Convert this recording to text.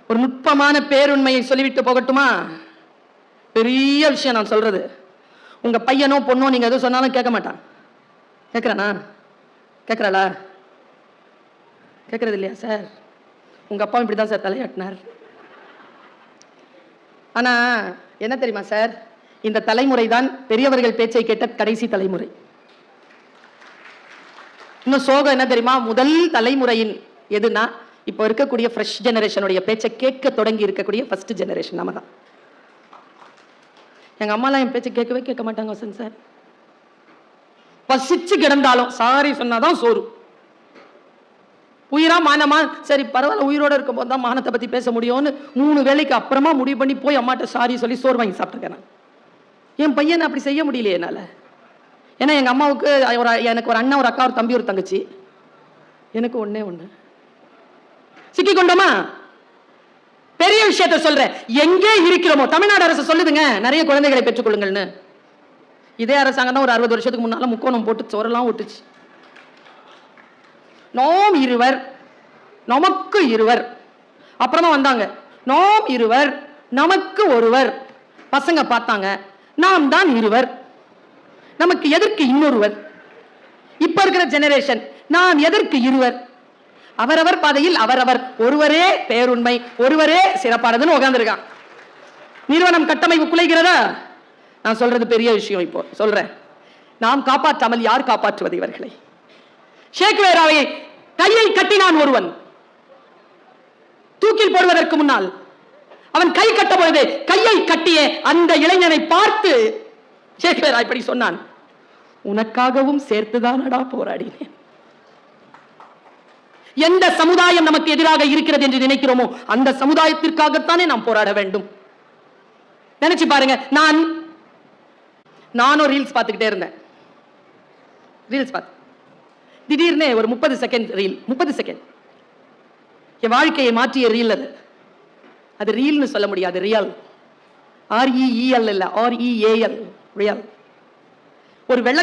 ஒரு நுட்பமான பேருண்மையை சொல்லிவிட்டு போகட்டுமா? பெரிய விஷயம் நான் சொல்றது. உங்க பையனோ பொண்ணோ நீங்க எது சொன்னாலும் கேட்க மாட்டான். கேட்கறானா? கேட்கறாளா? கேட்கறது இல்லையா சார்? உங்க அப்பா இப்படிதான் சார் தலையாட்டினார். ஆனா என்ன தெரியுமா சார், இந்த தலைமுறை தான் பெரியவர்கள் பேச்சை கேட்ட கடைசி தலைமுறை. இன்னும் சோகம் என்ன தெரியுமா, முதல் தலைமுறையின் எதுனா இப்போ இருக்கக்கூடிய ஃப்ரெஷ் ஜெனரேஷனுடைய பேச்சை கேட்க தொடங்கி இருக்கக்கூடிய ஃபர்ஸ்ட் ஜெனரேஷன் நாம தான். எங்க அம்மாலாம் என் பேச்சை கேட்கவே கேட்க மாட்டாங்க வசந்த் சார். பசிச்சு கிடந்தாலும் சாரி சொன்னாதான் சோறு. உயிரா மானமா, சரி பரவாயில்ல உயிரோட இருக்கும் போது தான் மானத்தை பத்தி பேச முடியும்னு 3 வேளைக்கு அப்புறமா முடிவு பண்ணி போய் அம்மாட்ட சாரி சொல்லி சோறு வாங்கி சாப்பிட்டுருக்கேன். என் பையனை அப்படி செய்ய முடியலையே என்னால. ஏன்னா எங்க அம்மாவுக்கு எனக்கு ஒரு அண்ணன், ஒரு அக்கா, ஒரு தம்பி, ஒரு தங்கச்சி. எனக்கு ஒண்ணே ஒண்ணு. சிக்கி கொண்டோமா? பெரிய விஷயத்தை சொல்றேன். எங்கே இருக்கிறோமோ, தமிழ்நாடு அரசு சொல்லுதுங்க நிறைய குழந்தைகளை பெற்றுக்கொள்ளுங்கள்னு. இதே அரசாங்கம் தான் ஒரு 60 வருஷத்துக்கு முன்னால முக்கோணம் போட்டு சோரெல்லாம் ஒட்டுச்சு. நாம் இருவர் நமக்கு இருவர். அப்புறமா வந்தாங்க நாம் இருவர் நமக்கு ஒருவர். பசங்க பார்த்தாங்க நாம் தான் இருவர், நமக்கு எதற்கு இன்னொருவர். இப்ப இருக்கிற ஜெனரேஷன் நாம் எதற்கு இருவர், அவரவர் பாதையில் அவரவர், ஒருவரே பேருண்மை, ஒருவரே சிறப்பானதுன்னு உட்கார்ந்துருக்கான். நிறுவனம் கட்டமைப்பு குலைகிறதா? நான் சொல்றது பெரிய விஷயம். இப்போ சொல்றேன், நாம் காப்பாற்றாமல் யார் காப்பாற்றுவது இவர்களை? ஷேக்வேராவை கையை கட்டினான் ஒருவன். தூக்கில் போடுவதற்கு முன்னால் அவன் கை கட்ட பொழுது கையை கட்டிய அந்த இளைஞனை பார்த்து ஷேக்வேரா இப்படி சொன்னான், உனக்காகவும் சேர்த்துதானடா போராடினேன். எந்த சமுதாயம் நமக்கு எதிராக இருக்கிறது என்று நினைக்கிறோமோ அந்த சமுதாயத்திற்காகத்தானே நாம் போராட வேண்டும். நினைச்சு பாருங்க, நானும் ரீல்ஸ் பார்த்துக்கிட்டே இருந்தேன். ரீல்ஸ் பார்த்து திடீர்னு ஒரு 30 செகண்ட் ரீல், 30 செகண்ட் என் வாழ்க்கையை மாற்றிய ரீல். அது ரீல்னு சொல்ல முடியாது, ரியல். REEL இல்ல, REAL, ரியல். ஒரு வெள்ள